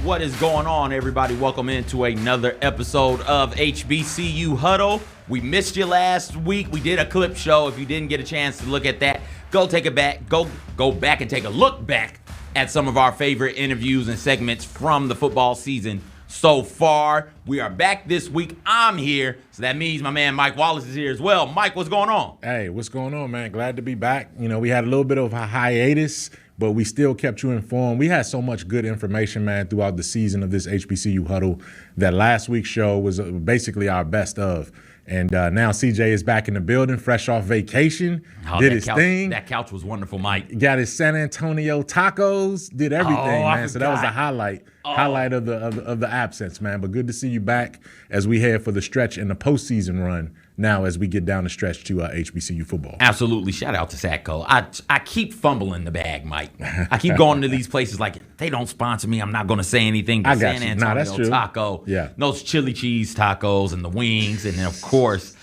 What is going on, everybody? Welcome into another episode of HBCU Huddle. We missed you last week. We did a clip show. If you didn't get a chance to look at that, go take it back. Go back and take a look back at some of our favorite interviews and segments from the football season so far. We are back this week. I'm here, so that means my man Mike Wallace is here as well. Mike, what's going on? Hey, what's going on, man? Glad to be back. You know, we had a little bit of a hiatus, but we still kept you informed. We had so much good information, man, throughout the season of this HBCU Huddle that last week's show was basically our best of. And now CJ is back in the building, fresh off vacation, did his thing. That couch was wonderful, Mike. Got his San Antonio tacos, did everything, man. So that was a highlight of the absence, man. But good to see you back as we head for the stretch in the postseason run now as we get down the stretch to HBCU football. Absolutely. Shout out to SACCO. I keep fumbling the bag, Mike. I keep going to these places like, they don't sponsor me. I'm not going to say anything. But San Antonio taco, those chili cheese tacos and the wings. And then, of course,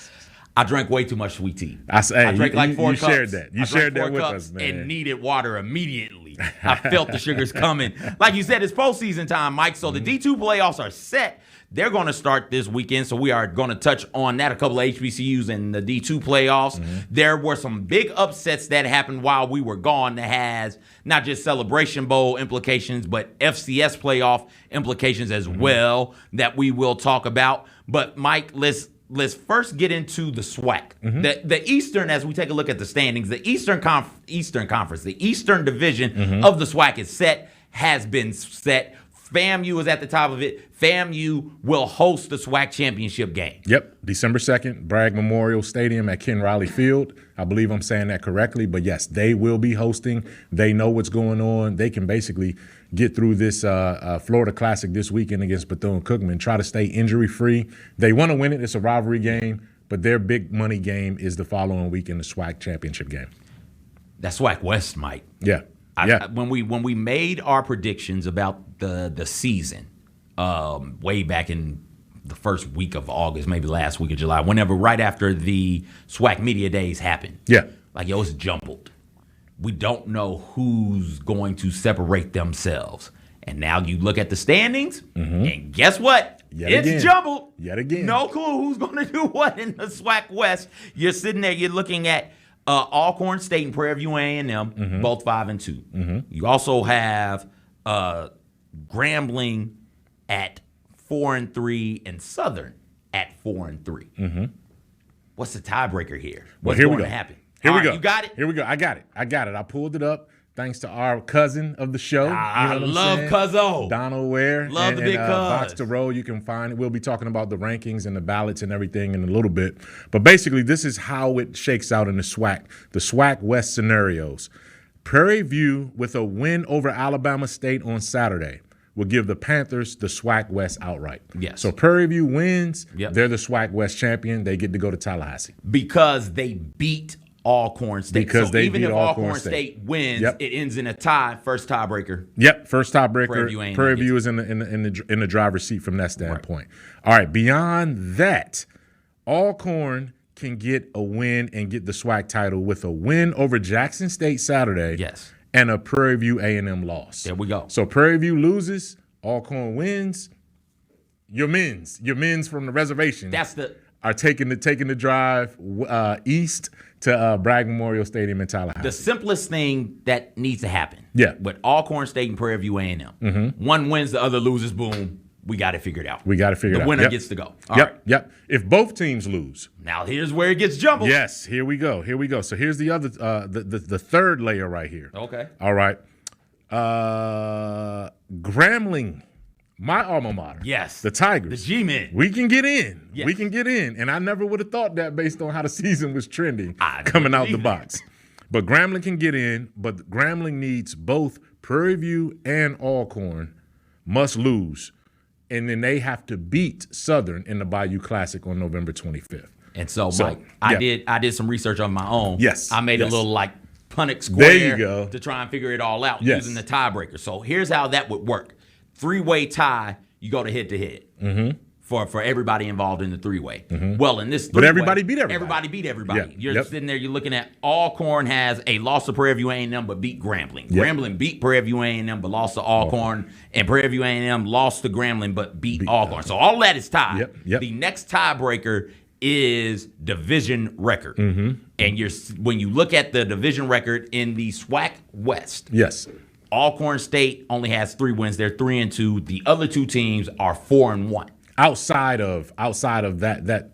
I drank way too much sweet tea. I drank like 4 cups. You shared that. You shared that with us, man. And needed water immediately. I felt the sugars coming. Like you said, it's postseason time, Mike. So the D2 playoffs are set. They're going to start this weekend, so we are going to touch on that, a couple of HBCUs and the D2 playoffs. There were some big upsets that happened while we were gone that has not just Celebration Bowl implications, but FCS playoff implications as well that we will talk about. But, Mike, let's first get into the SWAC. The Eastern, as we take a look at the standings, the Eastern Conference, the Eastern Division of the SWAC has been set. FAMU is at the top of it. FAMU will host the SWAC championship game. Yep, December 2nd, Bragg Memorial Stadium at Ken Riley Field. I believe I'm saying that correctly, but yes, they will be hosting. They know what's going on. They can basically get through this Florida Classic this weekend against Bethune-Cookman, try to stay injury-free. They want to win it. It's a rivalry game, but their big money game is the following week in the SWAC championship game. That's SWAC West, Mike. Yeah. When we made our predictions about the season, way back in the first week of August, maybe last week of July, whenever right after the SWAC Media Days happened. Yeah. Like, it's jumbled. We don't know who's going to separate themselves. And now you look at the standings, and guess what? It's jumbled. Yet again. No clue who's going to do what in the SWAC West. You're sitting there, you're looking at Alcorn State and Prairie View A&M, both 5-2. You also have Grambling at 4-3 and Southern at 4-3. What's the tiebreaker here? What's going to happen? Here we go. You got it? Here we go. I got it. I pulled it up thanks to our cousin of the show. I love Cuzzo. Donald Ware. Love the big cuz. Box to Row, you can find it. We'll be talking about the rankings and the ballots and everything in a little bit. But basically, this is how it shakes out in the SWAC West scenarios. Prairie View with a win over Alabama State on Saturday will give the Panthers the SWAC West outright. Yes. So Prairie View wins. Yep. They're the SWAC West champion. They get to go to Tallahassee. Because they beat Alcorn State. So even if Alcorn State wins, it ends in a tie. First tiebreaker. Yep, first tiebreaker. Prairie View is in the driver's seat from that standpoint. Right. All right, beyond that, Alcorn can get a win and get the SWAC title with a win over Jackson State Saturday. Yes. And a Prairie View A&M loss. There we go. So Prairie View loses, Alcorn wins. Your men's from the reservation are taking the drive east to Bragg Memorial Stadium in Tallahassee. The simplest thing that needs to happen. Yeah. With Alcorn State and Prairie View A&M. One wins, the other loses. Boom. We got it figured out. The winner gets to go. All right. Yep. If both teams lose. Now here's where it gets jumbled. Yes. Here we go. So here's the other, the third layer right here. Okay. All right. Grambling. My alma mater. Yes. The Tigers. The G-Men. We can get in. Yes. We can get in. And I never would have thought that based on how the season was trending coming out the box. But Grambling can get in, but Grambling needs both Prairie View and Alcorn must lose. And then they have to beat Southern in the Bayou Classic on November 25th. And so Mike, I did some research on my own. Yes. I made a little Punnett square there you go. To try and figure it all out using the tiebreaker. So here's how that would work. 3-way tie, you go to head-to-head. for everybody involved in the three-way. Well, in this But three-way, everybody beat everybody. Everybody beat everybody. Yeah. You're sitting there, you're looking at Alcorn has a loss to Prairie View A&M but beat Grambling. Grambling beat Prairie View A&M but lost to Alcorn, and Prairie View A&M lost to Grambling but beat Alcorn. So all that is tied. The next tiebreaker is division record. And when you look at the division record in the SWAC West, Alcorn State only has 3 wins. They're 3-2. The other 2 teams are 4-1. Outside of that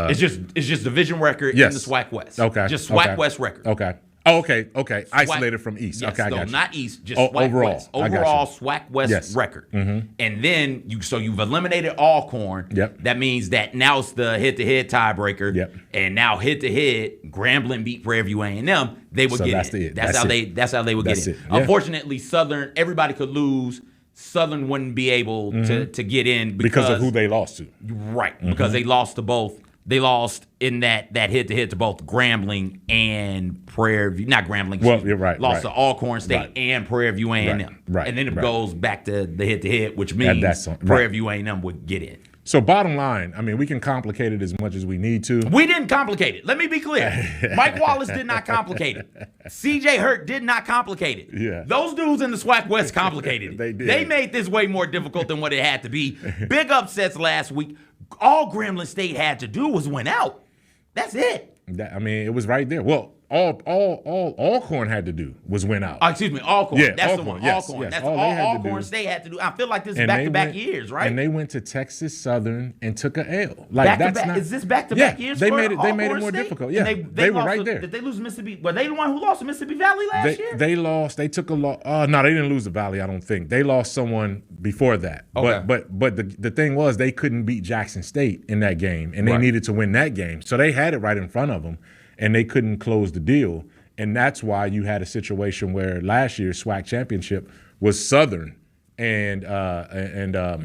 it's just division record in the SWAC West. Just SWAC West record. Okay. SWAC, Isolated from East. Yes, I got you. Not East, just SWAC overall. West. Overall SWAC West record. And then you've eliminated Alcorn. That means that now it's the head-to-head tiebreaker. And now head-to-head, Grambling beat Prairie View A&M. They would get in. That's how they would get in. Unfortunately, Southern, everybody could lose. Southern wouldn't be able to get in because of who they lost to. Right, because they lost to both. They lost in that head-to-head to both Grambling and Prairie View. Not Grambling. Lost to Alcorn State and Prairie View A&M. And then it goes back to the head-to-head, which means Prairie View A&M would get in. So bottom line, I mean, we can complicate it as much as we need to. We didn't complicate it. Let me be clear. Mike Wallace did not complicate it. CJ Hurt did not complicate it. Those dudes in the SWAC West complicated it. They did. They made this way more difficult than what it had to be. Big upsets last week. All Grambling State had to do was win out. That's it. I mean, it was right there. Well, all Alcorn had to do was win out. Excuse me, Alcorn. Yeah, that's Alcorn, the one. yes, Alcorn. yes. That's All all they had to Alcorn do. State had to do. I feel like this is back-to-back years, right? And they went to Texas Southern and took an L. Like Back-to-back. Is this back-to-back years? They for made it. They made it Alcorn more State? difficult. Yeah, And they were lost right there. Did they lose Mississippi? Were they the one who lost to Mississippi Valley last year? They lost. They took a loss. No, they didn't lose the Valley. I don't think they lost someone before that. Okay. But the thing was they couldn't beat Jackson State in that game, and they needed to win that game. So they had it right in front of them, and they couldn't close the deal. And that's why you had a situation where last year's SWAC championship was Southern and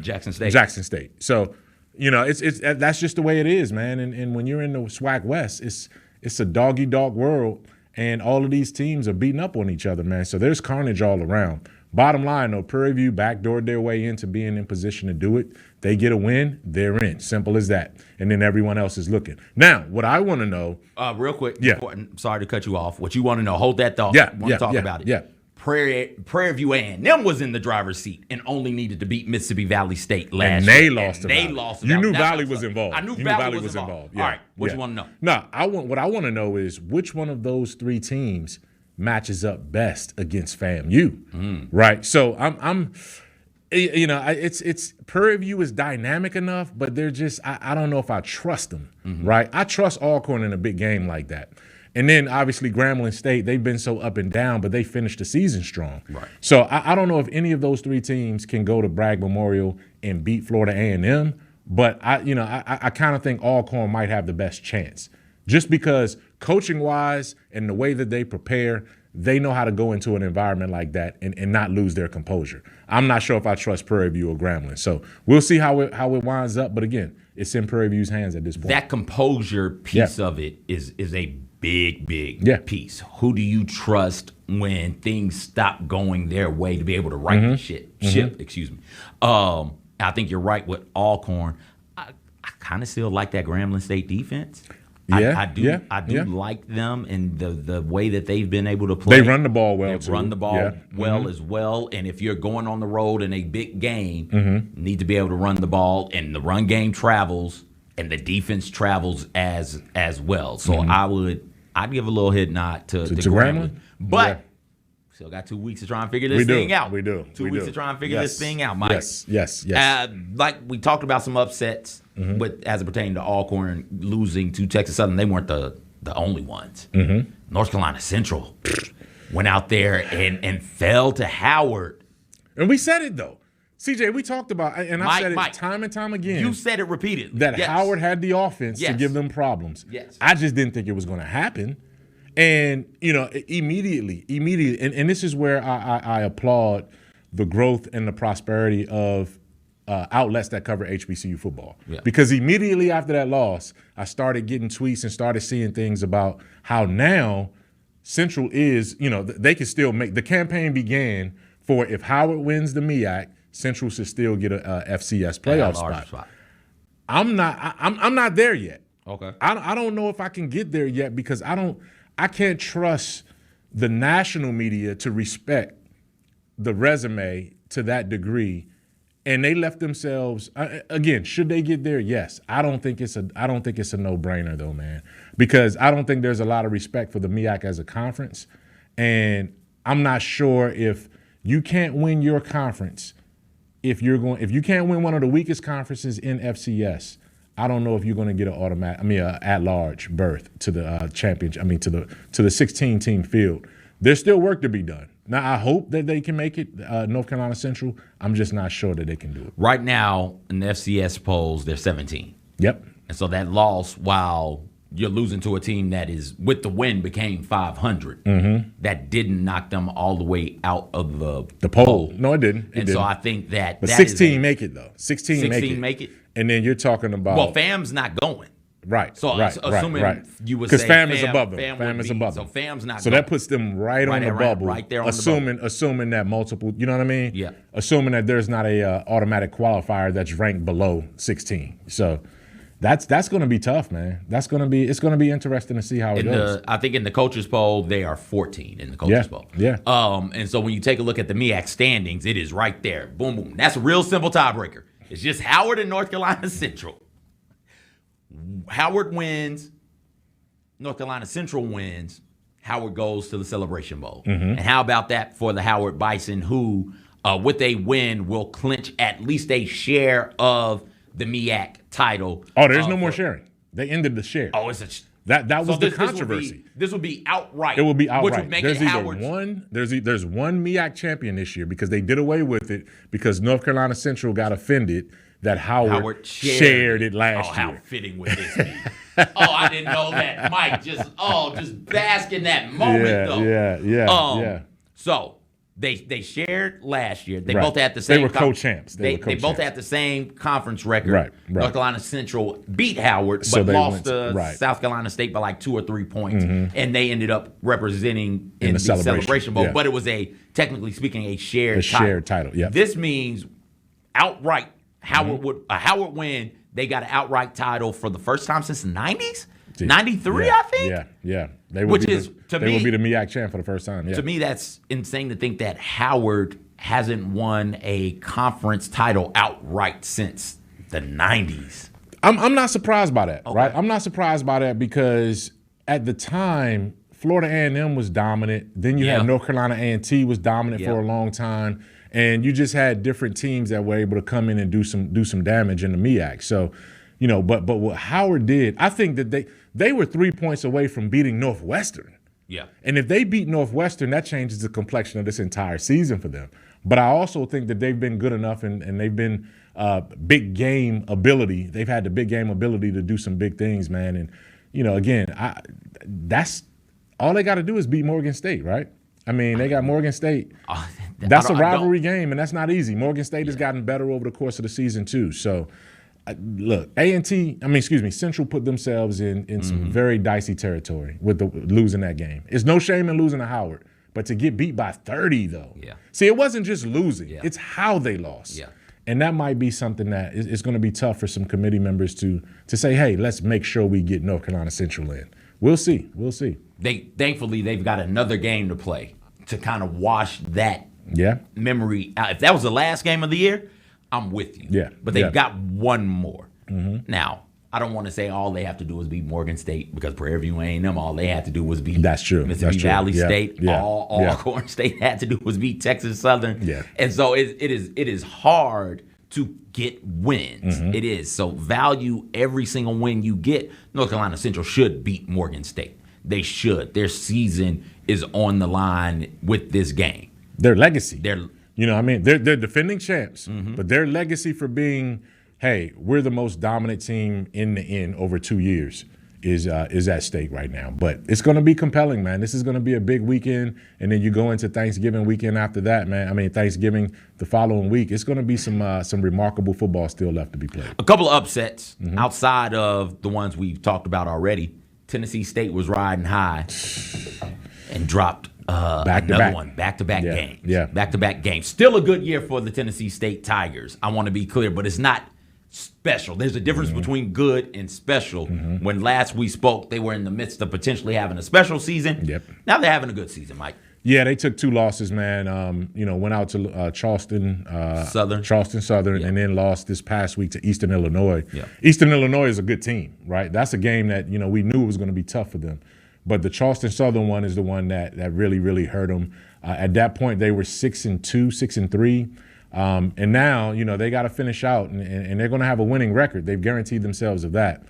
Jackson State. Jackson State. So, it's that's just the way it is, man. And when you're in the SWAC West, it's a dog-eat-dog world, and all of these teams are beating up on each other, man. So there's carnage all around. Bottom line, though, Prairie View backdoored their way into being in position to do it. They get a win, they're in. Simple as that. And then everyone else is looking. Now, what I want to know. Real quick. I'm sorry to cut you off. What you want to know, hold that thought. I want to talk about it. Yeah. Prairie View A&M was in the driver's seat and only needed to beat Mississippi Valley State last year. And they lost to Valley. They lost. You knew Valley was involved. I knew Valley was involved. Yeah. All right. What you want to know? No, what I want to know is which one of those 3 teams matches up best against FAMU, right? So it's Prairie View is dynamic enough, but they're just I don't know if I trust them, right? I trust Alcorn in a big game like that, and then obviously Grambling State, they've been so up and down, but they finished the season strong, right? So I don't know if any of those 3 teams can go to Bragg Memorial and beat Florida A&M, but I kind of think Alcorn might have the best chance. Just because coaching-wise and the way that they prepare, they know how to go into an environment like that and not lose their composure. I'm not sure if I trust Prairie View or Grambling. So we'll see how it winds up. But, again, it's in Prairie View's hands at this point. That composure piece of it is a big piece. Who do you trust when things stop going their way to be able to right the ship? Excuse me. I think you're right with Alcorn. I kind of still like that Grambling State defense. I do like them and the way that they've been able to play. They run the ball well, too. They run the ball well as well. And if you're going on the road in a big game, you need to be able to run the ball. And the run game travels and the defense travels as well. So I'd give a little head nod to Grambling. But still got 2 weeks to try and figure this thing out. We do. 2 weeks to try and figure this thing out, Mike. Yes. Like we talked about some upsets, but as it pertained to Alcorn losing to Texas Southern, they weren't the only ones. North Carolina Central went out there and fell to Howard. And we said it, though. CJ, we talked about, and I said it time and time again. You said it repeatedly. That Howard had the offense to give them problems. Yes. I just didn't think it was going to happen. And, immediately, and this is where I applaud the growth and the prosperity of outlets that cover HBCU football. Yeah. Because immediately after that loss, I started getting tweets and started seeing things about how now Central is, they can still make – the campaign began for if Howard wins the MEAC, Central should still get a FCS playoff spot. I'm not there yet. Okay. I don't know if I can get there yet because I can't trust the national media to respect the resume to that degree, and they left themselves again. Should they get there? Yes. I don't think it's a no-brainer though, man, because I don't think there's a lot of respect for the MEAC as a conference, and I'm not sure if you can't win your conference if you can't win one of the weakest conferences in FCS. I don't know if you're going to get an at-large berth to the championship. To the 16-team field. There's still work to be done. Now, I hope that they can make it, North Carolina Central. I'm just not sure that they can do it. Right now, in the FCS polls, they're 17. Yep. And so that loss, while you're losing to a team that is, with the win, became 500, that didn't knock them all the way out of the poll. No, it didn't. So I think that. But 16 make it, though. 16 make it. And then you're talking about. Well, FAM's not going. Right. So assuming you would say because FAM is above them. FAM is above them. So FAM's not. So going. That puts them right on the bubble. Right there on the bubble. Assuming that multiple. You know what I mean? Yeah. Assuming that there's not a automatic qualifier that's ranked below 16. So that's going to be tough, man. It's going to be interesting to see how it goes. I think in the coaches poll they are 14 in the coaches poll. Yeah. And so when you take a look at the MEAC standings, it is right there. Boom, boom. That's a real simple tiebreaker. It's just Howard and North Carolina Central. Howard wins, North Carolina Central wins, Howard goes to the Celebration Bowl. And how about that for the Howard Bison, who, with a win, will clinch at least a share of the MEAC title. Oh, there's no more sharing. They ended the share. Oh, it's that was the controversy. This would be outright. It will be outright. Which would make there's it either one. There's one MEAC champion this year because they did away with it because North Carolina Central got offended that Howard shared it last year. How fitting would this be? I didn't know that. Mike just bask in that moment though. Yeah. So they shared last year. They both had the same. They were co-champs. They both had the same conference record. Right. North Carolina Central beat Howard, but lost to South Carolina State by like 2 or 3 points, and they ended up representing in the Celebration Bowl. Yeah. But it was technically speaking, a shared title. Yeah. This means outright. Howard win. They got an outright title for the first time since the 90s? 93, I think? Yeah. They will be the MEAC champ for the first time. Yeah. To me, that's insane to think that Howard hasn't won a conference title outright since the 90s. I'm not surprised by that, Okay. right? I'm not surprised by that because at the time, Florida A&M was dominant. Then you had North Carolina A&T was dominant for a long time. And you just had different teams that were able to come in and do some damage in the MEAC. So, but what Howard did, I think that they were 3 points away from beating Northwestern. Yeah. And if they beat Northwestern, that changes the complexion of this entire season for them. But I also think that they've been good enough and they've been big game ability. They've had the big game ability to do some big things, man. And, again, that's all they got to do is beat Morgan State, right? I mean, they got Morgan State. That's a rivalry game, and that's not easy. Morgan State has gotten better over the course of the season, too. So, look, Central put themselves in some very dicey territory with losing that game. It's no shame in losing to Howard, but to get beat by 30, though. Yeah. See, it wasn't just losing. Yeah. It's how they lost. Yeah. And that might be something that is going to be tough for some committee members to say, hey, let's make sure we get North Carolina Central in. We'll see. Thankfully, they've got another game to play to kind of wash that memory out. If that was the last game of the year, I'm with you. Yeah. But they've got one more. Now, I don't want to say all they have to do is beat Morgan State because Prairie View A&M, all they had to do was beat Mississippi Valley State. All Corn State had to do was beat Texas Southern. Yeah. And so it is hard to get wins. It is. So value every single win you get. North Carolina Central should beat Morgan State. They should. Their season is on the line with this game. Their legacy. They're defending champs, but their legacy for being, hey, we're the most dominant team in the end over 2 years is at stake right now. But it's going to be compelling, man. This is going to be a big weekend, and then you go into Thanksgiving weekend after that, man. I mean, Thanksgiving the following week. It's going to be some remarkable football still left to be played. A couple of upsets outside of the ones we've talked about already. Tennessee State was riding high and dropped another one. Back-to-back games. Yeah. Back-to-back games. Still a good year for the Tennessee State Tigers. I want to be clear, but it's not special. There's a difference between good and special. When last we spoke, they were in the midst of potentially having a special season. Yep. Now they're having a good season, Mike. Yeah, they took 2 losses, man. Went out to Charleston Southern, and then lost this past week to Eastern Illinois. Yeah. Eastern Illinois is a good team, right? That's a game that, we knew was going to be tough for them. But the Charleston Southern one is the one that really, really hurt them. At that point, they were 6-2, 6-3. And now, they got to finish out, and they're going to have a winning record. They've guaranteed themselves of that.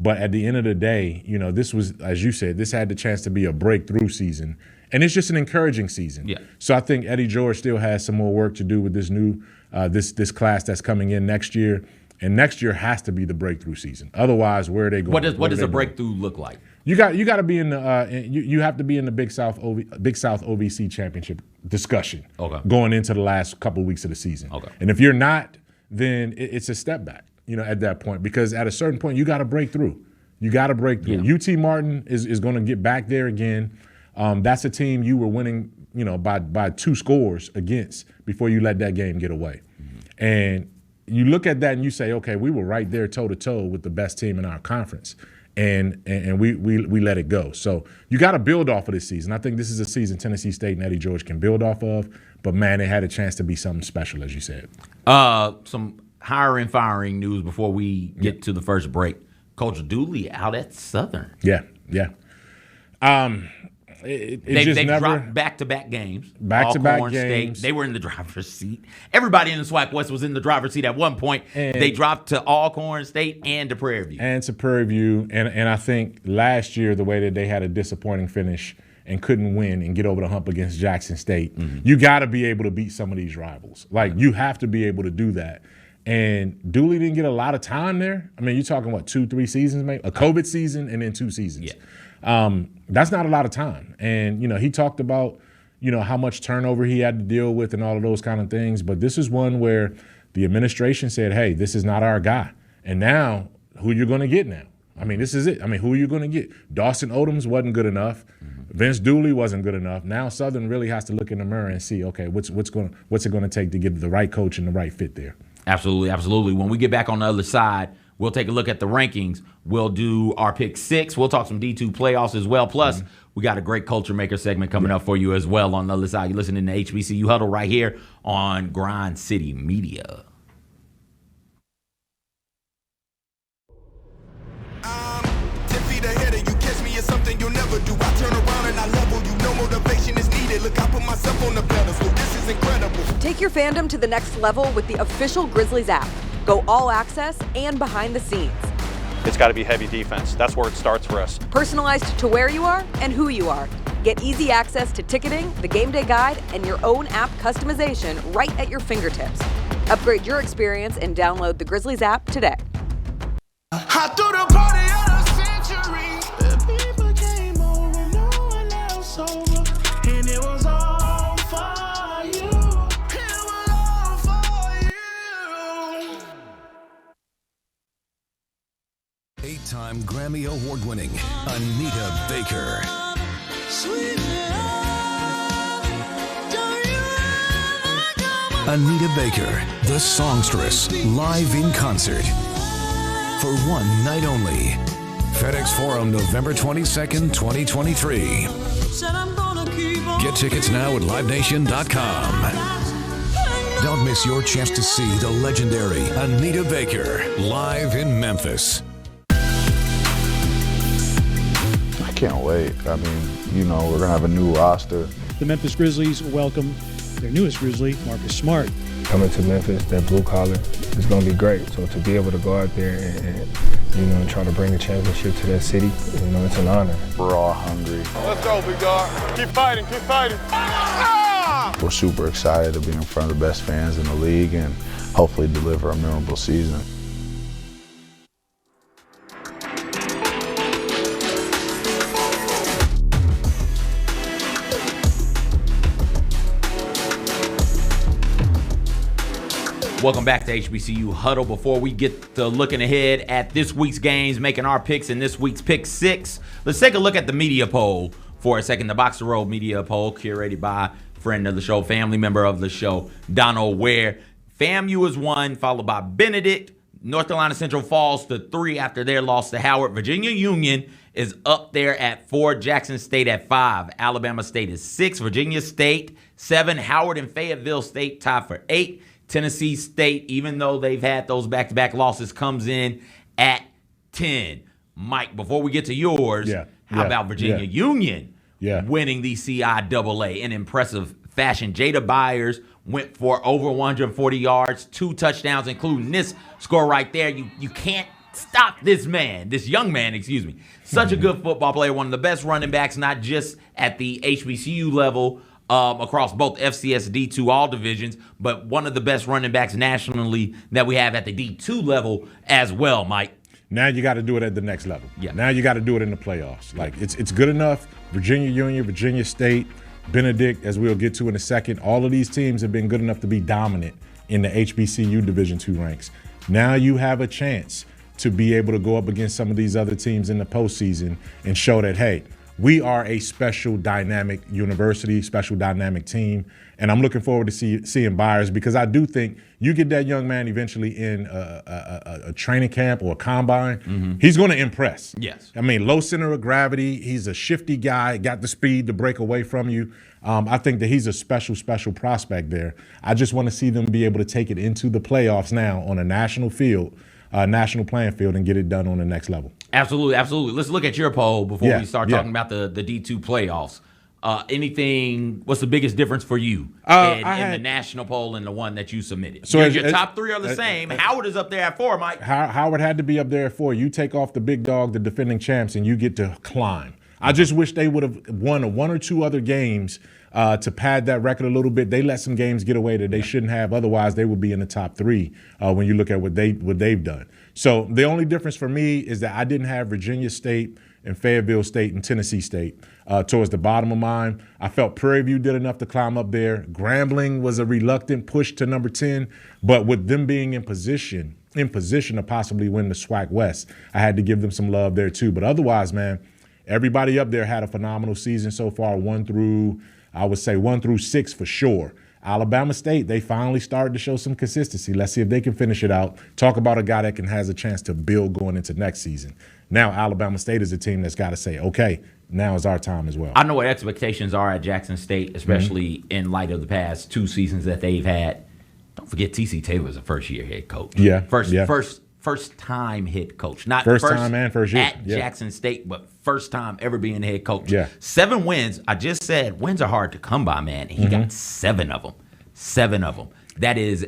But at the end of the day, this was, as you said, this had the chance to be a breakthrough season. And it's just an encouraging season. Yeah. So I think Eddie George still has some more work to do with this new this class that's coming in next year. And next year has to be the breakthrough season. Otherwise, where are they going? What does a breakthrough look like? You got to be in the you have to be in the Big South OVC championship discussion going into the last couple of weeks of the season. Okay. And if you're not, then it's a step back. At that point, because at a certain point you got to break through. You got to break through. Yeah. UT Martin is going to get back there again. That's a team you were winning, by 2 scores against before you let that game get away. And you look at that and you say, okay, we were right there toe to toe with the best team in our conference. And we let it go. So you got to build off of this season. I think this is a season Tennessee State and Eddie George can build off of. But, man, it had a chance to be something special, as you said. Some hiring, firing news before we get to the first break. Coach Dooley out at Southern. Yeah. They dropped back-to-back games. Back-to-back games. State, they were in the driver's seat. Everybody in the SWAC West was in the driver's seat at one point. And they dropped to Alcorn State and to Prairie View. And I think last year, the way that they had a disappointing finish and couldn't win and get over the hump against Jackson State, you got to be able to beat some of these rivals. Like, you have to be able to do that. And Dooley didn't get a lot of time there. I mean, you're talking, 2-3 seasons, maybe? A COVID season and then 2 seasons. Yeah. That's not a lot of time. And, he talked about, how much turnover he had to deal with and all of those kind of things. But this is one where the administration said, hey, this is not our guy. And now, who you're going to get now? I mean, this is it. I mean, who are you going to get? Dawson Odoms wasn't good enough. Vince Dooley wasn't good enough. Now Southern really has to look in the mirror and see, okay, what's it going to take to get the right coach and the right fit there. Absolutely. When we get back on the other side, we'll take a look at the rankings. We'll do our pick 6. We'll talk some D2 playoffs as well. Plus, we got a great Culture Maker segment coming up for you as well on the other side. You're listening to HBCU Huddle right here on Grind City Media. Something you'll never do. I turn around and I level you. No motivation is needed. Look, I put myself on the pedestal. This is incredible. Take your fandom to the next level with the official Grizzlies app. Go all access and behind the scenes. It's got to be heavy defense. That's where it starts for us. Personalized to where you are and who you are. Get easy access to ticketing, the game day guide, and your own app customization right at your fingertips. Upgrade your experience and download the Grizzlies app today. I threw the party of the century. Eight-time Grammy Award-winning Anita Baker. Anita Baker, the songstress, live in concert. For one night only. FedEx Forum, November 22nd, 2023. Get tickets now at livenation.com. Don't miss your chance to see the legendary Anita Baker live in Memphis. I can't wait. I mean, we're going to have a new roster. The Memphis Grizzlies welcome their newest Grizzly, Marcus Smart. Coming to Memphis, that blue collar, is going to be great. So to be able to go out there and try to bring a championship to that city, it's an honor. We're all hungry. Let's go, big dog. Keep fighting. We're super excited to be in front of the best fans in the league and hopefully deliver a memorable season. Welcome back to HBCU Huddle. Before we get to looking ahead at this week's games, making our picks in this week's Pick 6, let's take a look at the media poll for a second. The Box to Roll media poll curated by friend of the show, family member of the show, Donald Ware. FAMU is 1, followed by Benedict, North Carolina Central falls to 3 after their loss to Howard. Virginia Union is up there at 4. Jackson State at 5. Alabama State is 6. Virginia State 7. Howard and Fayetteville State tied for 8. Tennessee State, even though they've had those back-to-back losses, comes in at 10. Mike, before we get to yours, how about Virginia Union winning the CIAA in impressive fashion? Jada Byers went for over 140 yards, 2 touchdowns, including this score right there. You can't stop this young man, excuse me. Such a good football player, one of the best running backs, not just at the HBCU level, across both FCS, D2, all divisions, but one of the best running backs nationally that we have at the D2 level as well, Mike. Now you got to do it at the next level. Yeah. Now you got to do it in the playoffs. Like it's good enough. Virginia Union, Virginia State, Benedict, as we'll get to in a second, all of these teams have been good enough to be dominant in the HBCU Division II ranks. Now you have a chance to be able to go up against some of these other teams in the postseason and show that, hey, we are a special dynamic university, special dynamic team. And I'm looking forward to seeing Byers, because I do think you get that young man eventually in a training camp or a combine, he's going to impress. Yes. I mean, low center of gravity. He's a shifty guy, got the speed to break away from you. I think that he's a special prospect there. I just want to see them be able to take it into the playoffs now on a national field, national playing field, and get it done on the next level. Absolutely. Let's look at your poll before we start talking about the D2 playoffs. What's the biggest difference for you in the national poll and the one that you submitted? So your top 3 are the same. Howard is up there at 4, Mike. Howard had to be up there at 4. You take off the big dog, the defending champs, and you get to climb. I just wish they would have won 1 or 2 other games to pad that record a little bit. They let some games get away that they shouldn't have. Otherwise, they would be in the top 3 when you look at what they've done. So the only difference for me is that I didn't have Virginia State and Fayetteville State and Tennessee State towards the bottom of mine. I felt Prairie View did enough to climb up there. Grambling was a reluctant push to number 10, but with them being in position to possibly win the SWAC West, I had to give them some love there too. But otherwise, man, everybody up there had a phenomenal season so far, 1 through 6 for sure. Alabama State, they finally started to show some consistency. Let's see if they can finish it out. Talk about a guy that has a chance to build going into next season. Now Alabama State is a team that's got to say, okay, now is our time as well. I know what expectations are at Jackson State, especially in light of the past 2 seasons that they've had. Don't forget TC Taylor was a first-year head coach. Yeah. First-time head coach. Not first time and first year. At Jackson State, but first time ever being head coach. Yeah. 7 wins. I just said wins are hard to come by, man. He got 7 of them. 7 of them. That is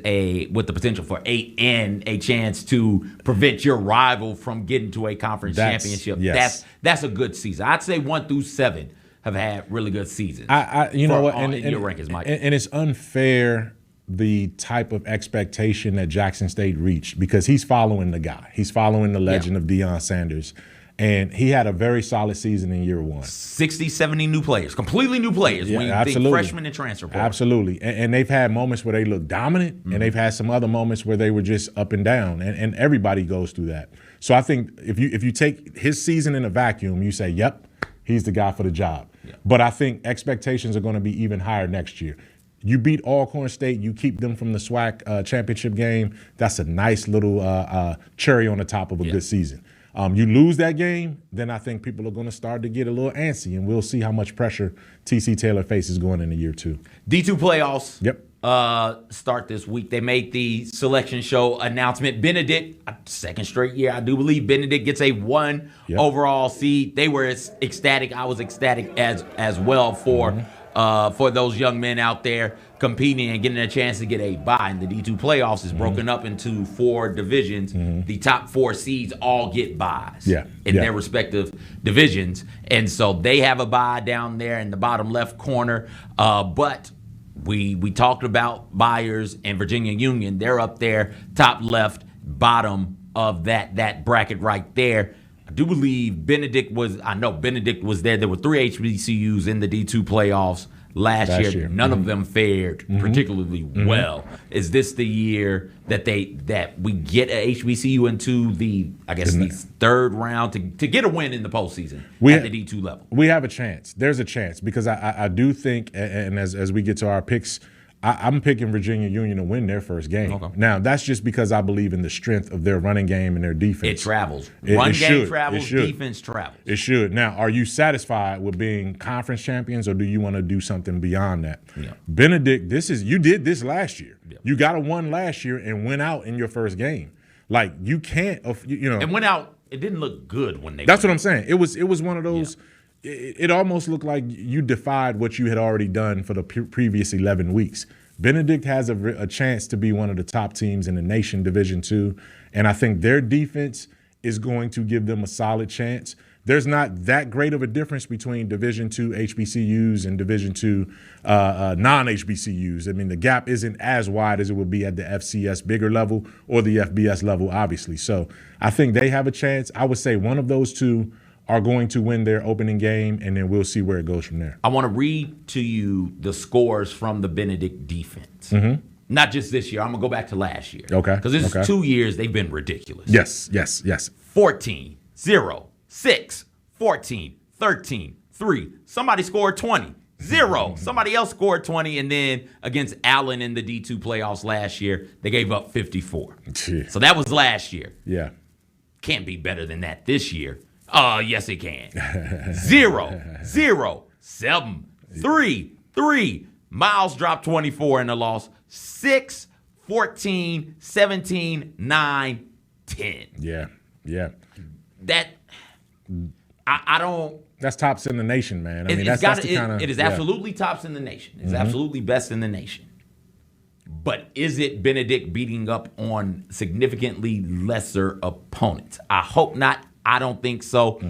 with the potential for 8 and a chance to prevent your rival from getting to a conference championship. Yes. That's a good season. I'd say 1 through 7 have had really good seasons. You know what? In your rankings, Mike. And it's unfair the type of expectation that Jackson State reached, because he's following the guy. He's following the legend of Deion Sanders. And he had a very solid season in year 1. 60, 70 new players, completely new players. When you think freshmen and transfer portal. Absolutely. And they've had moments where they look dominant, and they've had some other moments where they were just up and down. And everybody goes through that. So I think if you take his season in a vacuum, you say, yep, he's the guy for the job. Yeah. But I think expectations are going to be even higher next year. You beat Alcorn State, you keep them from the SWAC championship game. That's a nice little cherry on the top of a good season. You lose that game, then I think people are going to start to get a little antsy, and we'll see how much pressure TC Taylor faces going into year 2. D2 playoffs. Yep. Start this week. They made the selection show announcement. Benedict, 2nd straight year, I do believe Benedict gets a 1 overall seed. They were ecstatic. I was ecstatic as well for those young men out there competing and getting a chance to get a bye. And the D2 playoffs is broken up into 4 divisions. The top 4 seeds all get byes in their respective divisions. And so they have a bye down there in the bottom left corner. But we talked about Byers and Virginia Union. They're up there, top left, bottom of that bracket right there. I do believe Benedict was there. There were 3 HBCUs in the D2 playoffs last year. None of them fared particularly well. Is this the year that we get a HBCU into the 3rd round to get a win in the postseason at the D2 level? We have a chance. There's a chance, because I do think, and as we get to our picks, I'm picking Virginia Union to win their first game. Okay. Now, that's just because I believe in the strength of their running game and their defense. It travels. It Run game should. travels, It should. defense travels. It should. Now, are you satisfied with being conference champions, or do you want to do something beyond that? Yeah. Benedict, you did this last year. Yeah. You got a win last year and went out in your first game. Like, you can't, And went out, it didn't look good when they That's went what I'm saying. It was one of those, it almost looked like you defied what you had already done for the previous 11 weeks. Benedict has a chance to be one of the top teams in the nation, Division II, and I think their defense is going to give them a solid chance. There's not that great of a difference between Division II HBCUs and Division II non-HBCUs. I mean, the gap isn't as wide as it would be at the FCS bigger level or the FBS level, obviously. So I think they have a chance. I would say one of those two are going to win their opening game, and then we'll see where it goes from there. I want to read to you the scores from the Benedict defense. Mm-hmm. Not just this year. I'm going to go back to last year. Okay. Because this is 2 years they've been ridiculous. Yes. 14, 0, 6, 14, 13, 3. Somebody scored 20. 0. Somebody else scored 20. And then against Allen in the D2 playoffs last year, they gave up 54. So that was last year. Yeah. Can't be better than that this year. Yes, it can. 0, 0, 7, 3, 3. Miles dropped 24 in the loss. 6, 14, 17, 9, 10. Yeah. That I don't. That's tops in the nation, man. I mean, It is yeah. absolutely tops in the nation. It's absolutely best in the nation. But is it Benedict beating up on significantly lesser opponents? I hope not. I don't think so.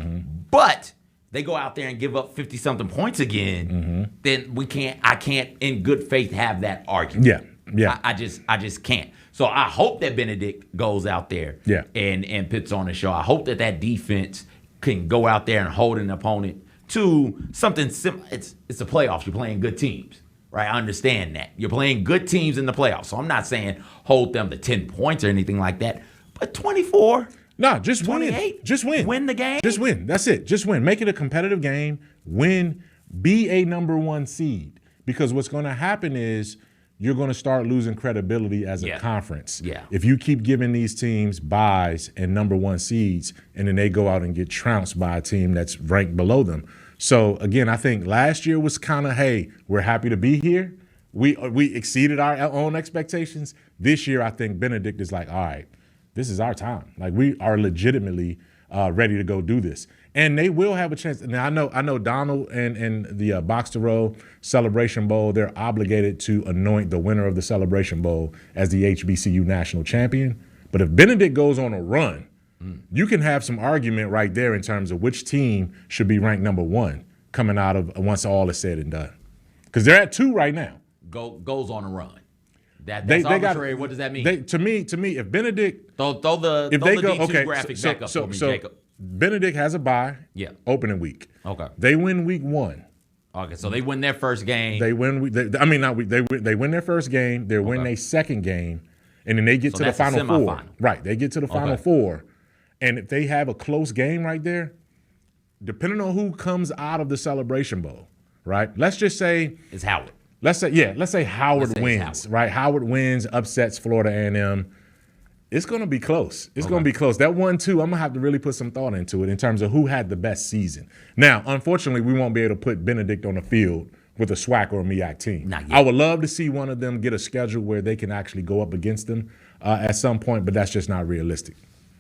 But they go out there and give up 50-something points again, then I can't in good faith have that argument. Yeah. I just can't. So I hope that Benedict goes out there and puts on a show. I hope that defense can go out there and hold an opponent to something similar. It's the playoffs. You're playing good teams, right? I understand that. You're playing good teams in the playoffs. So I'm not saying hold them to 10 points or anything like that. But 24. No, just 28. win. Just win. Win the game. Just win. That's it. Just win. Make it a competitive game. Win. Be a number one seed. Because what's going to happen is you're going to start losing credibility as a conference. Yeah. If you keep giving these teams buys and number one seeds, and then they go out and get trounced by a team that's ranked below them. So, again, I think last year was kind of, hey, we're happy to be here. We exceeded our own expectations. This year, I think Benedict is like, all right, this is our time. Like, we are legitimately ready to go do this. And they will have a chance. Now, I know Donald and the Box to Row Celebration Bowl, they're obligated to anoint the winner of the Celebration Bowl as the HBCU national champion. But if Benedict goes on a run, you can have some argument right there in terms of which team should be ranked number one coming out of once all is said and done. Because they're at 2 right now. Goes on a run. That's arbitrary. What does that mean? To me, if Benedict throw the D2 graphic back up for me, Jacob. Benedict has a bye. Yeah. Opening week. Okay. They win week 1. Okay, so they win their first game. They win. They win their first game. They win their second game, and then they get to the final 4. Right. They get to the final 4, and if they have a close game right there, depending on who comes out of the Celebration Bowl, right? Let's just say it's Howard. Let's say Howard wins, right? Howard wins, upsets Florida A&M. It's going to be close. It's going to be close. That 1-2, I'm going to have to really put some thought into it in terms of who had the best season. Now, unfortunately, we won't be able to put Benedict on the field with a SWAC or a MEAC team. Not yet. I would love to see one of them get a schedule where they can actually go up against them at some point, but that's just not realistic.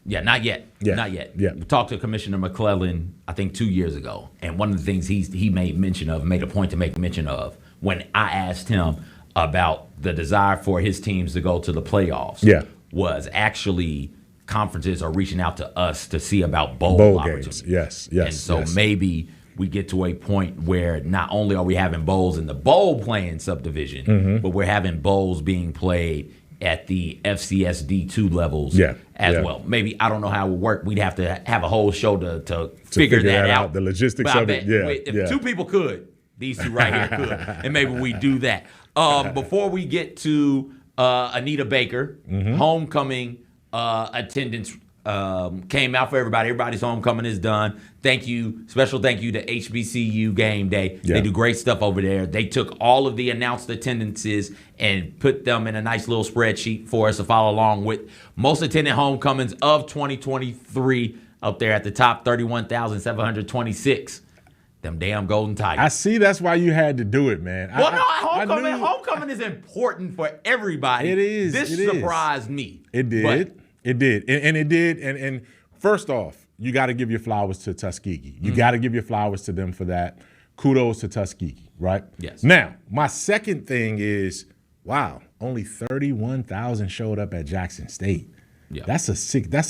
Yeah, not yet. Yeah. Not yet. Yeah. We talked to Commissioner McClellan, I think 2 years ago, and one of the things he made a point to make mention of when I asked him about the desire for his teams to go to the playoffs was actually conferences are reaching out to us to see about bowl opportunities. Yes. And so maybe we get to a point where not only are we having bowls in the bowl playing subdivision, but we're having bowls being played at the FCS D2 levels as well. Maybe, I don't know how it would work. We'd have to have a whole show to figure that out. The logistics of it. If 2 people could, these 2 right here could, and maybe we do that. Before we get to Anita Baker, homecoming attendance came out for everybody. Everybody's homecoming is done. Thank you. Special thank you to HBCU Game Day. Yeah. They do great stuff over there. They took all of the announced attendances and put them in a nice little spreadsheet for us to follow along with. Most attended homecomings of 2023 up there at the top, 31,726. Them damn Golden Tigers. I see. That's why you had to do it, man. Well, homecoming is important for everybody. It is. This surprised me. It did. But it did. And it did. And first off, you got to give your flowers to Tuskegee. You got to give your flowers to them for that. Kudos to Tuskegee, right? Yes. Now, my second thing is, wow, only 31,000 showed up at Jackson State. Yeah. That's a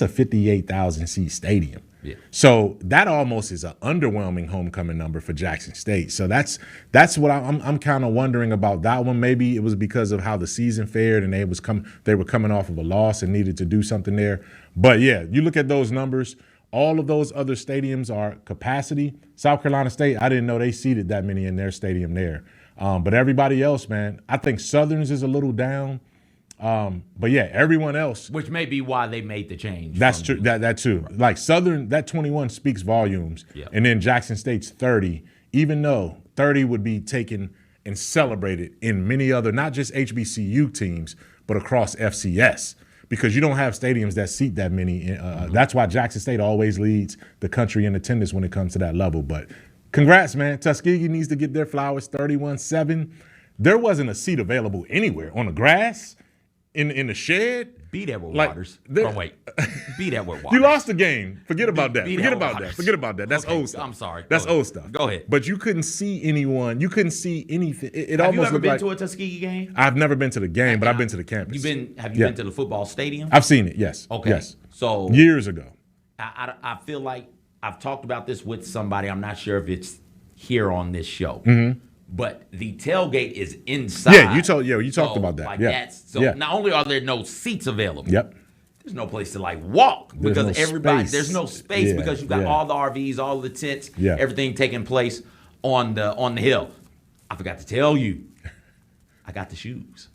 58,000 seat stadium. Yeah. So that almost is an underwhelming homecoming number for Jackson State. So that's what I'm kind of wondering about that one. Maybe it was because of how the season fared and they were coming off of a loss and needed to do something there. But yeah, you look at those numbers. All of those other stadiums are capacity. South Carolina State, I didn't know they seated that many in their stadium there. But everybody else, man, I think Southern's is a little down. But yeah, everyone else. Which may be why they made the change. That's true. That too. Right. Like Southern, that 21 speaks volumes. Yeah. And then Jackson State's 30, even though 30 would be taken and celebrated in many other, not just HBCU teams, but across FCS. Because you don't have stadiums that seat that many. That's why Jackson State always leads the country in attendance when it comes to that level. But congrats, man. Tuskegee needs to get their flowers, 31-7. There wasn't a seat available anywhere on the grass. In the shed. Be that with Waters. Oh, wait. Be that with Waters. You lost the game. Forget about that. Forget about that. That's okay, old stuff. I'm sorry. That's old stuff. Go ahead. But you couldn't see anyone. You couldn't see anything. It Have almost you ever looked been like, to a Tuskegee game? I've never been to the game, but I've been to the campus. Have you been to the football stadium? I've seen it, yes. Okay. Yes. So years ago. I feel like I've talked about this with somebody. I'm not sure if it's here on this show. Mm-hmm. But the tailgate is inside. Yeah, you talked about that. Like yeah. Not only are there no seats available. Yep. There's no place to walk because there's no space Yeah, because you got all the RVs, all the tents, everything taking place on the hill. I forgot to tell you, I got the shoes.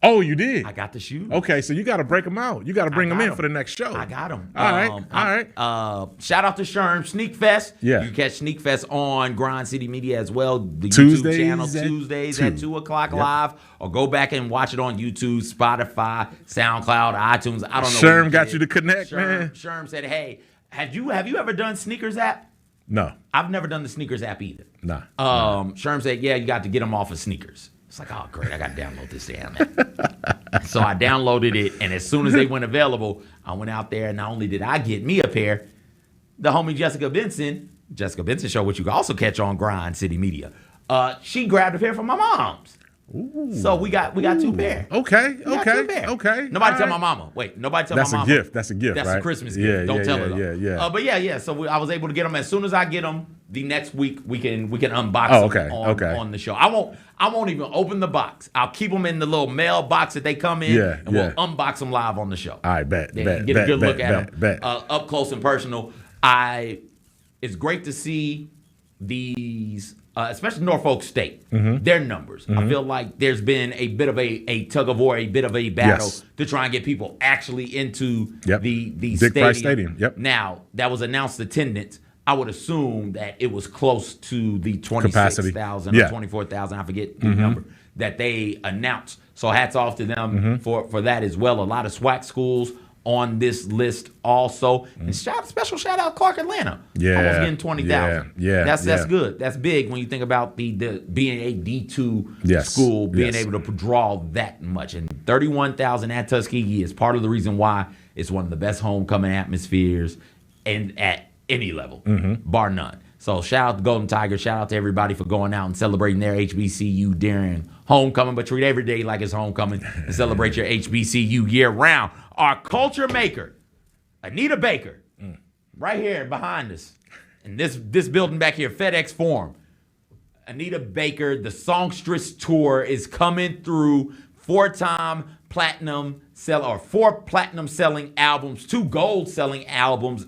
Oh, you did? I got the shoes. Okay, so you got to break them out. You got to bring them in for the next show. I got them. All right. Shout out to Sherm Sneak Fest. Yeah. You can catch Sneak Fest on Grind City Media as well. The Tuesdays YouTube channel Tuesdays at 2 o'clock live. Or go back and watch it on YouTube, Spotify, SoundCloud, iTunes. I don't know. Sherm got you to connect, man. Sherm said, "Hey, have you ever done Sneakers app?" No. I've never done the Sneakers app either. Nah. Sherm said, "Yeah, you got to get them off of Sneakers." It's like, oh, great, I got to download this damn app. So I downloaded it, and as soon as they went available, I went out there, and not only did I get me a pair, the homie Jessica Benson Show, which you can also catch on Grind City Media, she grabbed a pair from my mom's. Ooh. So we got two pair. Okay. Nobody tell my mama. Wait, nobody tell my mama. That's a gift. That's right? a Christmas gift. Don't tell her though. Yeah. But yeah. So I was able to get them. As soon as I get them, the next week we can unbox them on the show. I won't even open the box. I'll keep them in the little mail box that they come in, and we'll unbox them live on the show. All right, bet. Get a good look at them up close and personal. It's great to see these. Especially Norfolk State, their numbers. I feel like there's been a bit of a tug of war, a bit of a battle to try and get people actually into the Dick stadium. Price Stadium. Yep. Now, that was announced attendance. I would assume that it was close to the 26,000 or 24,000, I forget the number, that they announced. So hats off to them for that as well. A lot of SWAC schools on this list also. And special shout out Clark Atlanta. Yeah. Almost getting 20,000. Yeah. That's good. That's big when you think about the being a D2 school, being able to draw that much. And 31,000 at Tuskegee is part of the reason why it's one of the best homecoming atmospheres and at any level, bar none. So shout out to Golden Tigers. Shout out to everybody for going out and celebrating their HBCU during homecoming, but treat every day like it's homecoming and celebrate your HBCU year round. Our culture maker, Anita Baker, right here behind us, in this building back here, FedEx Forum. Anita Baker, the Songstress Tour is coming through. 4 platinum selling albums, 2 gold selling albums,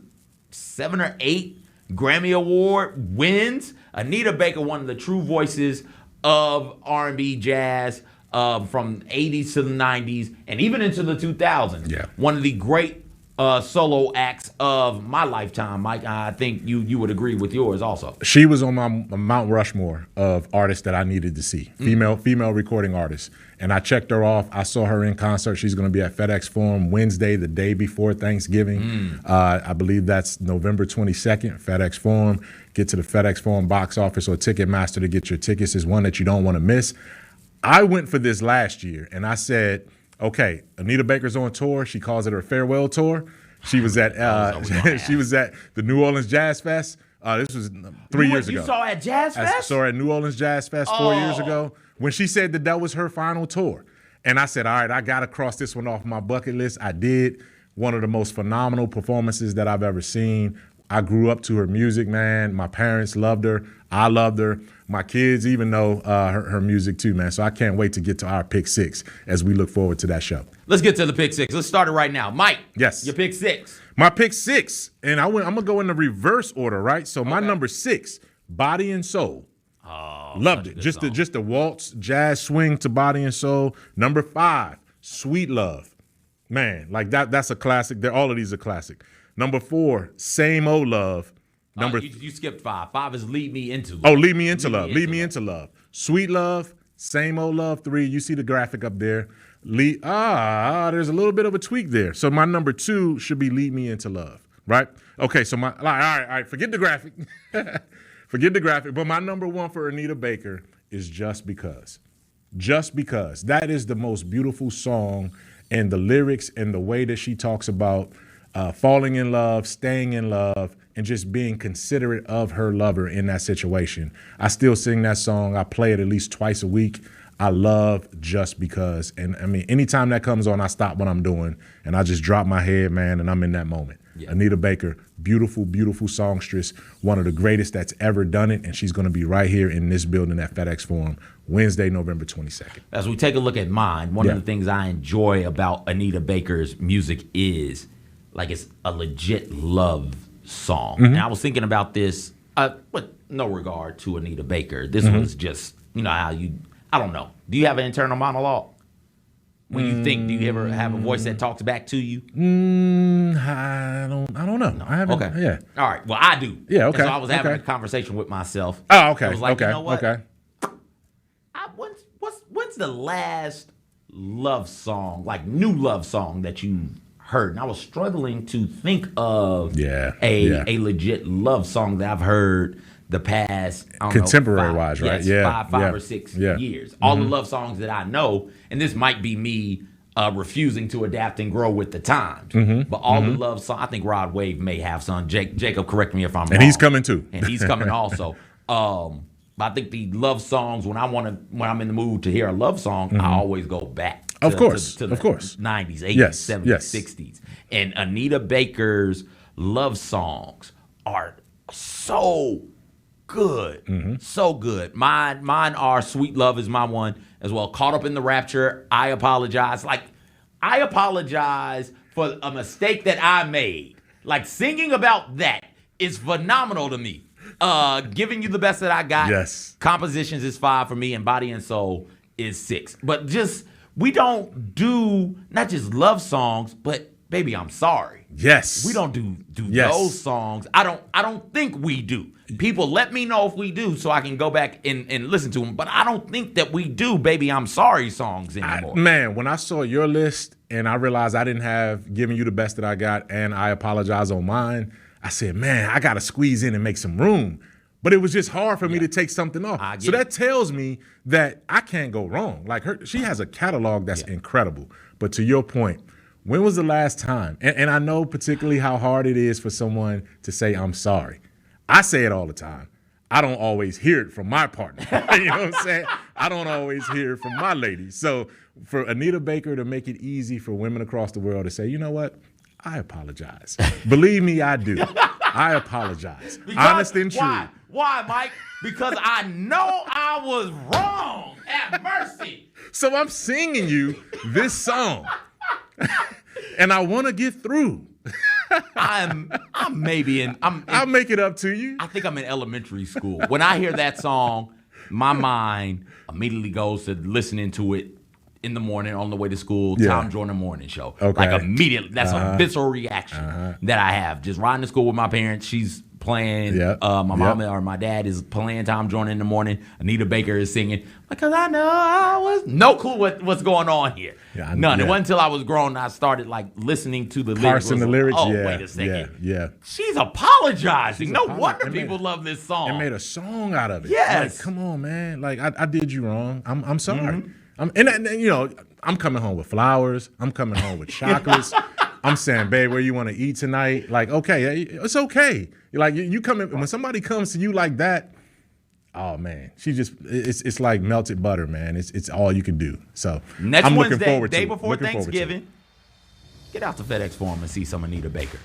7 or 8 Grammy Award wins. Anita Baker, one of the true voices of R&B jazz from 80s to the 90s and even into the 2000s. Yeah. One of the great solo acts of my lifetime, Mike. I think you would agree with yours also. She was on my Mount Rushmore of artists that I needed to see, female recording artists. And I checked her off. I saw her in concert. She's going to be at FedEx Forum Wednesday, the day before Thanksgiving. I believe that's November 22nd, FedEx Forum. Get to the FedEx Forum box office or Ticketmaster to get your tickets. Is one that you don't want to miss. I went for this last year, and I said, okay, Anita Baker's on tour. She calls it her farewell tour. She was at the New Orleans Jazz Fest. This was 3 years ago. You saw her at Jazz Fest? I saw her at New Orleans Jazz Fest 4 years ago when she said that was her final tour. And I said, all right, I got to cross this one off my bucket list. I did. One of the most phenomenal performances that I've ever seen. I grew up to her music, man. My parents loved her. I loved her. My kids even know her music too, man. So I can't wait to get to our pick six as we look forward to that show. Let's get to the pick six. Let's start it right now. Mike. Yes. Your pick six. My pick six. And I'm going to go in the reverse order, right? So my number 6, Body and Soul. Oh, loved it. Just the waltz, jazz swing to Body and Soul. Number 5, Sweet Love. Man, like that's a classic. All of these are classic. Number 4, Same Old Love. You skipped 5. 5 is Lead Me Into Love. Oh, Lead Me Into Love. Lead Me Into Love. Sweet Love, Same Old Love 3. You see the graphic up there. There's a little bit of a tweak there. So my number 2 should be Lead Me Into Love, right? Okay, so all right, forget the graphic. Forget the graphic. But my number 1 for Anita Baker is Just Because. Just Because. That is the most beautiful song, and the lyrics and the way that she talks about falling in love, staying in love, and just being considerate of her lover in that situation. I still sing that song. I play it at least twice a week. I love Just Because. And I mean, anytime that comes on, I stop what I'm doing and I just drop my head, man, and I'm in that moment. Yeah. Anita Baker, beautiful, beautiful songstress, one of the greatest that's ever done it, and she's going to be right here in this building at FedEx Forum Wednesday, November 22nd. As we take a look at mine, one of the things I enjoy about Anita Baker's music is, like, it's a legit love song. And I was thinking about this, with no regard to Anita Baker. This was just, how I don't know. Do you have an internal monologue? When you think, do you ever have a voice that talks back to you? I don't know. No. I haven't. Okay. Yeah. All right. Well, I do. Yeah. Okay. And so I was having a conversation with myself. Oh, okay. I was like, okay. You know what? Okay. When's the last love song, like new love song that you heard? And I was struggling to think of a legit love song that I've heard the past, contemporary wise, right? Yes, five or six years. All the love songs that I know, and this might be me refusing to adapt and grow with the times. But all the love songs, I think Rod Wave may have some. Jacob, correct me if I'm wrong. And he's coming too. And he's coming also. But I think the love songs, when I'm in the mood to hear a love song, I always go back. To the 90s, 80s, 70s, 60s. And Anita Baker's love songs are so good. So good. Mine are Sweet Love is my one as well. Caught Up in the Rapture, I Apologize. Like, I apologize for a mistake that I made. Like, singing about that is phenomenal to me. Giving You the Best That I Got. Yes. Compositions is 5 for me, and Body and Soul is 6. But just, we don't do not just love songs, but Baby, I'm Sorry. Yes. We don't do those songs. I don't think we do. People let me know if we do so I can go back and listen to them. But I don't think that we do Baby, I'm Sorry songs anymore. Man, when I saw your list and I realized I didn't have Giving You the Best That I Got and I Apologize on mine, I said, man, I got to squeeze in and make some room. But it was just hard for me to take something off. So that tells me that I can't go wrong. Like, she has a catalog that's incredible. But to your point, when was the last time? And I know particularly how hard it is for someone to say, I'm sorry. I say it all the time. I don't always hear it from my partner. You know what I'm saying? I don't always hear it from my lady. So for Anita Baker to make it easy for women across the world to say, you know what? I apologize. Believe me, I do. I apologize. Honest and true. Why, Mike? Because I know I was wrong. Have mercy. So I'm singing you this song. And I want to get through. I'm maybe in. I'll make it up to you. I think I'm in elementary school. When I hear that song, my mind immediately goes to listening to it in the morning on the way to school, Yeah. Tom Jordan morning show. Okay. Like immediately. That's a visceral reaction that I have. Just riding to school with my parents. She's playing. My mom or my dad is playing Tom Jordan in the morning. Anita Baker is singing. Because I know I was no clue what's going on here. None. It wasn't until I was grown I started like listening to the lyrics. Parsing the lyrics. Oh, wait a second. Yeah. She's apologizing. No wonder people love this song. And made a song out of it. Yes. Like, come on, man. Like I did you wrong. I'm sorry. And you know, I'm coming home with flowers. I'm coming home with chocolates. I'm saying, babe, where you want to eat tonight? Like, okay, it's okay. Like you come in, when somebody comes to you like that, oh man, it's like melted butter, man. It's all you can do. So next I'm Wednesday, looking forward to day it. before Thanksgiving, get out to FedEx Forum and see some Anita Baker.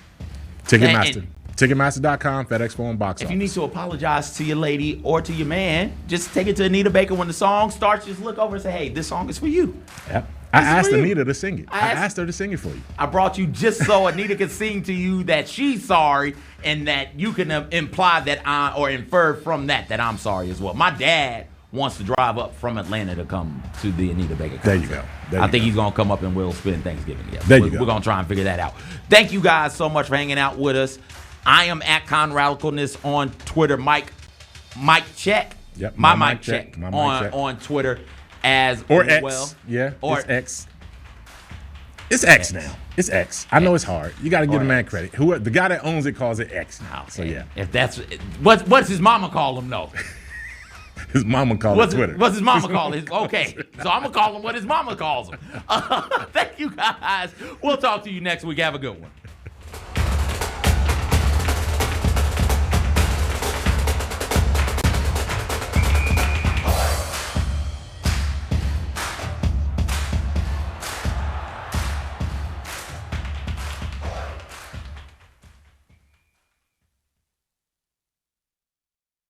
Ticketmaster. Ticketmaster.com, FedEx Forum box If office. you need to apologize to your lady or to your man, just take it to Anita Baker when the song starts. Just look over and say, hey, this song is for you. Yep. I asked Anita to sing it. I asked her to sing it for you. I brought you just so Anita could sing to you that she's sorry and that you can imply that or infer from that I'm sorry as well. My dad wants to drive up from Atlanta to come to the Anita Baker concert. There you go. I think he's going to come up and we'll spend Thanksgiving together. There you go. We're going to try and figure that out. Thank you guys so much for hanging out with us. I am at Con Radicalness on Twitter. Mike Check. Yep. My Mike Check My Mike Check. on Twitter as or well. X. Yeah. Or it's X. It's X now. It's X. I know it's hard. You got to give the man credit. The guy that owns it calls it X now. Okay. So yeah. If that's what's his mama call him though? His mama called it Twitter. What's his mama call him? Okay, so I'm gonna call him what his mama calls him. Thank you guys. We'll talk to you next week. Have a good one.